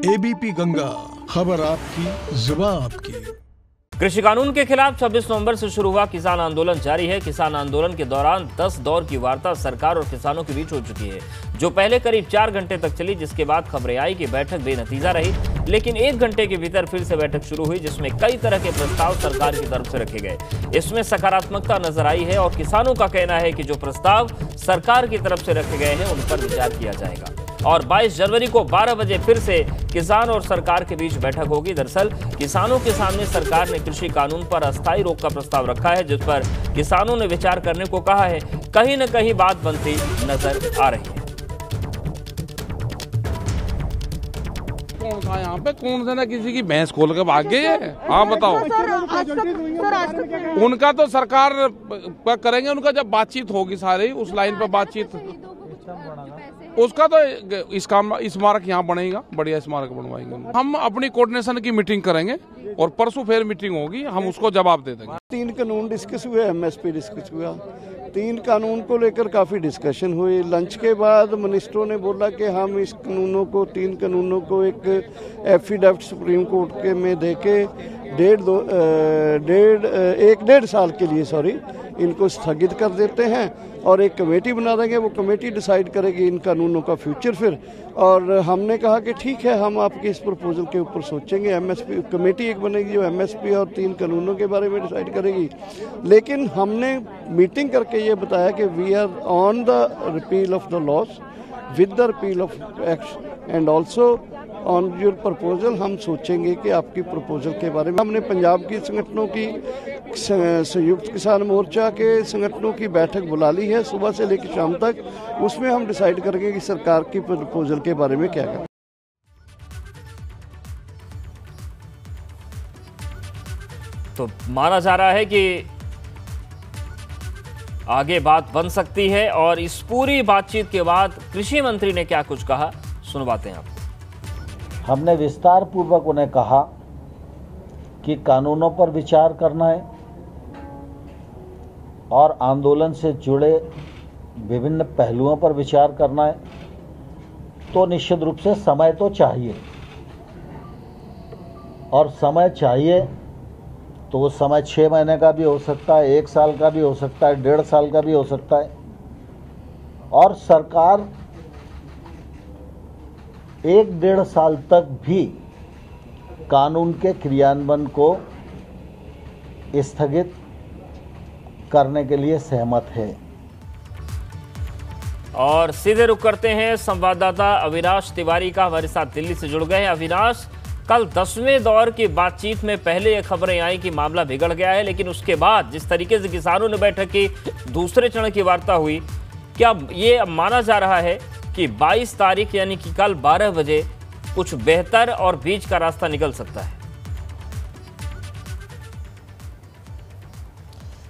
ABP Ganga, खबर आपकी, जुबान आपकी। कृषि कानून के खिलाफ 26 नवंबर से शुरू हुआ किसान आंदोलन जारी है। किसान आंदोलन के दौरान 10 दौर की वार्ता सरकार और किसानों के बीच हो चुकी है, जो पहले करीब 4 घंटे तक चली, जिसके बाद खबरें आई कि बैठक बेनतीजा रही। लेकिन 1 घंटे के भीतर फिर से बैठक शुरू हुई, जिसमें कई तरह के प्रस्ताव सरकार की तरफ से रखे गए। इसमें सकारात्मकता नजर आई है और किसानों का कहना है कि जो प्रस्ताव सरकार की तरफ से रखे गए हैं उन पर विचार किया जाएगा। और 22 जनवरी को 12 बजे फिर से किसान और सरकार के बीच बैठक होगी। दरअसल किसानों के सामने सरकार ने कृषि कानून पर अस्थायी रोक का प्रस्ताव रखा है, जिस पर किसानों ने विचार करने को कहा है। कहीं न कहीं बात बनती नजर आ रही है। कौन था यहाँ पे? कौन से ना किसी की भैंस खोल के भाग गई है? हाँ बताओ। उनका तो सरकार करेंगे, उनका जब बातचीत होगी सारी उस लाइन पर बातचीत, उसका तो स्मारक यहाँ बनेगा, बढ़िया स्मारक बनवाएंगे। हम अपनी कोऑर्डिनेशन की मीटिंग करेंगे और परसों फिर मीटिंग होगी, हम उसको जवाब दे देंगे। 3 कानून डिस्कस हुए, एमएसपी डिस्कस हुआ, 3 कानून को लेकर काफी डिस्कशन हुई। लंच के बाद मिनिस्टरों ने बोला कि हम इस कानूनों को 3 कानूनों को एक एफिडेविट सुप्रीम कोर्ट के में देके 1.5 साल के लिए इनको स्थगित कर देते हैं और एक कमेटी बना देंगे। वो कमेटी डिसाइड करेगी इन कानूनों का फ्यूचर फिर। और हमने कहा कि ठीक है, हम आपके इस प्रपोजल के ऊपर सोचेंगे। एमएसपी कमेटी एक बनेगी जो एमएसपी और 3 कानूनों के बारे में डिसाइड करेगी। लेकिन हमने मीटिंग करके ये बताया कि we are on the repeal of the laws with the repeal of act and also on your proposal. हम सोचेंगे कि आपकी प्रपोजल के बारे में। हमने पंजाब की संगठनों की, संयुक्त किसान मोर्चा के संगठनों की बैठक बुला ली है सुबह से लेकर शाम तक। उसमें हम डिसाइड करेंगे कि सरकार की प्रपोजल के बारे में क्या करें। तो माना जा रहा है कि आगे बात बन सकती है। और इस पूरी बातचीत के बाद कृषि मंत्री ने क्या कुछ कहा, सुनवाते हैं आपको। हमने विस्तार पूर्वक उन्हें कहा कि कानूनों पर विचार करना है और आंदोलन से जुड़े विभिन्न पहलुओं पर विचार करना है। तो निश्चित रूप से समय तो चाहिए, और समय चाहिए तो वो समय 6 महीने का भी हो सकता है, 1 साल का भी हो सकता है, 1.5 साल का भी हो सकता है। और सरकार 1-1.5 साल तक भी कानून के क्रियान्वयन को स्थगित करने के लिए सहमत है। और सीधे रुख करते हैं संवाददाता अविनाश तिवारी का, हमारे साथ दिल्ली से जुड़ गए हैं। अविनाश, कल 10वें दौर की बातचीत में पहले ये खबरें आई कि मामला बिगड़ गया है, लेकिन उसके बाद जिस तरीके से किसानों ने बैठक की, दूसरे चरण की वार्ता हुई, क्या ये माना जा रहा है कि 22 तारीख यानी कि कल 12 बजे कुछ बेहतर और बीच का रास्ता निकल सकता है?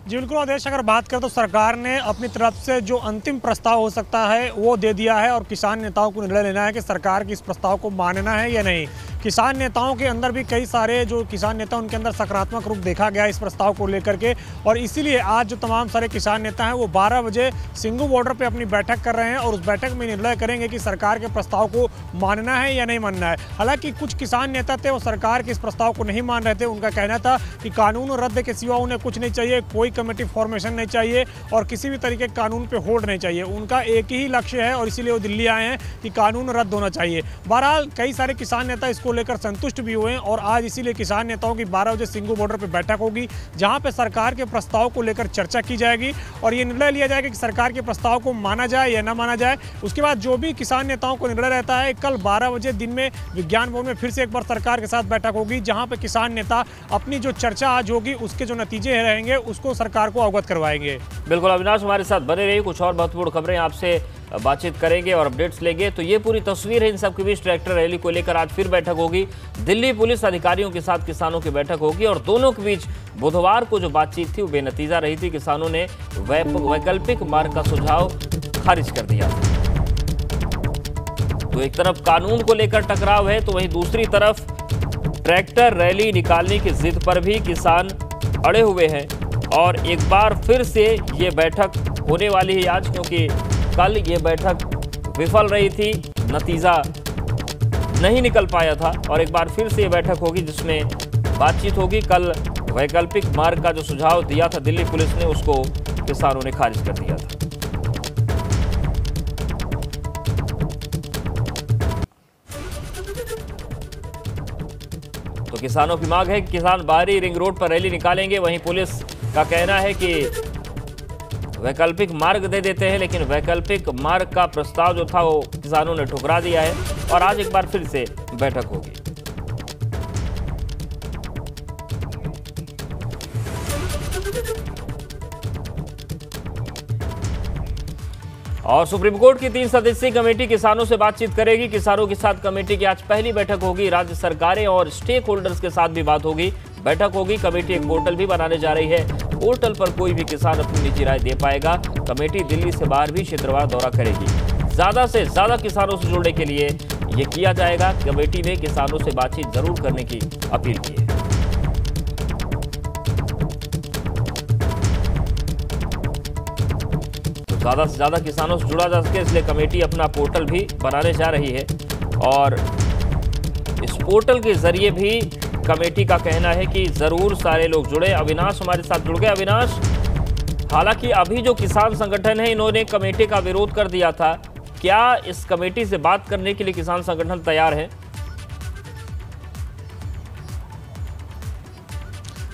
जी बिल्कुल आदेश, अगर बात करें तो सरकार ने अपनी तरफ से जो अंतिम प्रस्ताव हो सकता है वो दे दिया है और किसान नेताओं को निर्णय लेना है कि सरकार के इस प्रस्ताव को मानना है या नहीं। किसान नेताओं के अंदर भी कई सारे जो किसान नेता उनके अंदर सकारात्मक रुख देखा गया इस प्रस्ताव को लेकर के, और इसीलिए आज जो तमाम सारे किसान नेता हैं वो 12 बजे सिंघू बॉर्डर पे अपनी बैठक कर रहे हैं और उस बैठक में निर्णय करेंगे कि सरकार के प्रस्ताव को मानना है या नहीं मानना है। हालांकि कुछ किसान नेता थे वो सरकार के इस प्रस्ताव को नहीं मान रहे थे। उनका कहना था कि कानून रद्द के सिवा उन्हें कुछ नहीं चाहिए, कोई कमेटी फॉर्मेशन नहीं चाहिए और किसी भी तरीके के कानून पे होल्ड नहीं चाहिए। उनका एक ही लक्ष्य है और इसीलिए वो दिल्ली आए हैं कि कानून रद्द होना चाहिए। बहरहाल कई सारे किसान नेता इसको लेकर संतुष्ट भी हुए हैं और आज इसीलिए किसान नेताओं की 12 बजे सिंघू बॉर्डर पर बैठक होगी, जहां पे सरकार के प्रस्ताव को लेकर चर्चा की जाएगी और ये निर्णय लिया जाएगा कि सरकार के प्रस्ताव को माना जाए या ना माना जाए। उसके बाद जो भी किसान नेताओं को निर्णय रहता है, कल 12 बजे दिन में विज्ञान भवन में फिर से एक बार सरकार के साथ बैठक होगी, जहां पे किसान नेता अपनी जो चर्चा आज होगी उसके जो नतीजे रहेंगे उसको सरकार को अवगत करवाएंगे। बिल्कुल अविनाश, हमारे साथ बने रहिए, कुछ और महत्वपूर्ण खबरें आपसे बातचीत करेंगे और अपडेट्स लेंगे। तो ये पूरी तस्वीर है इन सबके बीच। ट्रैक्टर रैली को लेकर आज फिर बैठक होगी, दिल्ली पुलिस अधिकारियों के साथ किसानों की बैठक होगी और दोनों के बीच बुधवार को जो बातचीत थी वो बेनतीजा रही थी। किसानों ने वैकल्पिक मार्ग का सुझाव खारिज कर दिया। तो एक तरफ कानून को लेकर टकराव है, तो वहीं दूसरी तरफ ट्रैक्टर रैली निकालने की जिद पर भी किसान अड़े हुए हैं और एक बार फिर से ये बैठक होने वाली है आज, क्योंकि कल ये बैठक विफल रही थी, नतीजा नहीं निकल पाया था और एक बार फिर से ये बैठक होगी जिसमें बातचीत होगी। कल वैकल्पिक मार्ग का जो सुझाव दिया था दिल्ली पुलिस ने, उसको किसानों ने खारिज कर दिया था। तो किसानों की मांग है कि किसान बाहरी रिंग रोड पर रैली निकालेंगे। वहीं पुलिस का कहना है कि वैकल्पिक मार्ग दे देते हैं, लेकिन वैकल्पिक मार्ग का प्रस्ताव जो था वो किसानों ने ठुकरा दिया है और आज एक बार फिर से बैठक होगी। और सुप्रीम कोर्ट की 3 सदस्यीय कमेटी किसानों से बातचीत करेगी। किसानों के साथ कमेटी की आज पहली बैठक होगी। राज्य सरकारें और स्टेक होल्डर्स के साथ भी बात होगी, बैठक होगी। कमेटी एक पोर्टल भी बनाने जा रही है। पोर्टल पर कोई भी किसान अपनी निजी राय दे पाएगा। कमेटी दिल्ली से बाहर भी क्षेत्रवार दौरा करेगी। ज्यादा से ज्यादा किसानों से जुड़ने के लिए ये किया जाएगा। कमेटी ने किसानों से बातचीत जरूर करने की अपील की है। ज्यादा से ज्यादा किसानों से जुड़ा जा सके, इसलिए कमेटी अपना पोर्टल भी बनाने जा रही है और इस पोर्टल के जरिए भी कमेटी का कहना है कि जरूर सारे लोग जुड़े। अविनाश हमारे साथ जुड़ गए। अविनाश, हालांकि अभी जो किसान संगठन है इन्होंने कमेटी का विरोध कर दिया था, क्या इस कमेटी से बात करने के लिए किसान संगठन तैयार है?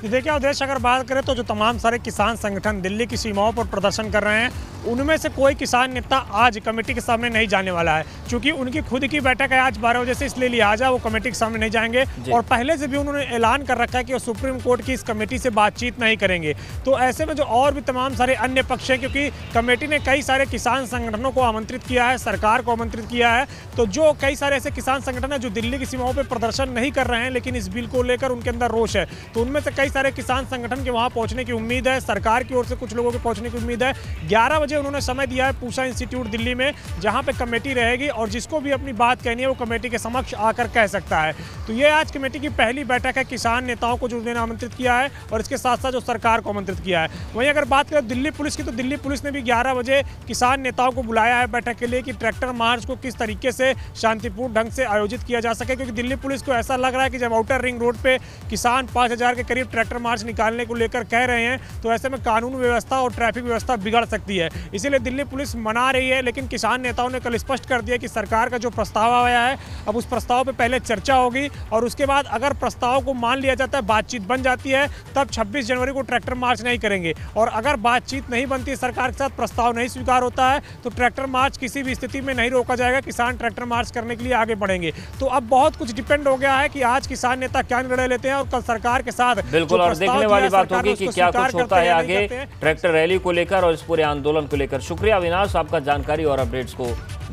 देखिए उद्देश्य अगर बात करें तो जो तमाम सारे किसान संगठन दिल्ली की सीमाओं पर प्रदर्शन कर रहे हैं, उनमें से कोई किसान नेता आज कमेटी के सामने नहीं जाने वाला है, क्योंकि उनकी खुद की बैठक है आज 12 बजे से, इसलिए लिहाजा वो कमेटी के सामने नहीं जाएंगे। और पहले से भी उन्होंने ऐलान कर रखा है कि वो सुप्रीम कोर्ट की इस कमेटी से बातचीत नहीं करेंगे। तो ऐसे में जो और भी तमाम सारे अन्य पक्ष हैं, क्योंकि कमेटी ने कई सारे किसान संगठनों को आमंत्रित किया है, सरकार को आमंत्रित किया है, तो जो कई सारे ऐसे किसान संगठन हैं जो दिल्ली की सीमाओं पर प्रदर्शन नहीं कर रहे हैं लेकिन इस बिल को लेकर उनके अंदर रोष है, तो उनमें से कई सारे किसान संगठन के वहां पहुंचने की उम्मीद है। सरकार की ओर से कुछ लोगों के पहुंचने की उम्मीद है। 11 बजे उन्होंने समय दिया है पूषा इंस्टीट्यूट दिल्ली में, जहां पे कमेटी रहेगी और जिसको भी अपनी बात कहनी है वो कमेटी के समक्ष आकर कह सकता है। तो ये आज कमेटी की पहली बैठक है। किसान नेताओं को जुड़ने आमंत्रित किया है और इसके साथ साथ जो सरकार को आमंत्रित किया है। वहीं अगर बात करें दिल्ली पुलिस की, तो दिल्ली पुलिस ने भी 11 बजे किसान नेताओं को बुलाया है बैठक के लिए कि ट्रैक्टर मार्च को किस तरीके से शांतिपूर्ण ढंग से आयोजित किया जा सके, क्योंकि दिल्ली पुलिस को ऐसा लग रहा है कि जब आउटर रिंग रोड पे किसान 5000 के करीब ट्रैक्टर मार्च निकालने को लेकर कह रहे हैं, तो ऐसे में कानून व्यवस्था और ट्रैफिक व्यवस्था बिगड़ सकती है। इसीलिए दिल्ली पुलिस मना रही है, लेकिन किसान नेताओं ने कल स्पष्ट कर दिया कि सरकार का जो प्रस्ताव आया है, अब उस प्रस्ताव पे पहले चर्चा होगी और उसके बाद अगर प्रस्ताव को मान लिया जाता है, बातचीत बन जाती है, तब 26 जनवरी को ट्रैक्टर मार्च नहीं करेंगे। और अगर बातचीत नहीं बनती, सरकार के साथ प्रस्ताव नहीं स्वीकार होता है, तो ट्रैक्टर मार्च किसी भी स्थिति में नहीं रोका जाएगा। किसान ट्रैक्टर मार्च करने के लिए आगे बढ़ेंगे। तो अब बहुत कुछ डिपेंड हो गया है कि आज किसान नेता क्या निर्णय लेते हैं और कल सरकार के साथ बिल्कुल, और देखने वाली बात होगी कि क्या कुछ होता है आगे ट्रैक्टर रैली को लेकर और इस पूरे आंदोलन को लेकर। शुक्रिया अविनाश आपका जानकारी और अपडेट्स को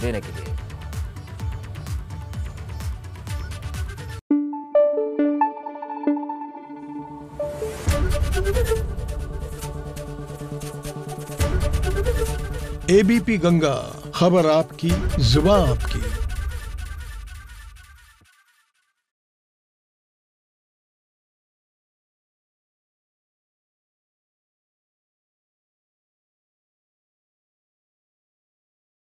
देने के लिए। एबीपी गंगा, खबर आपकी, जुबान आपकी।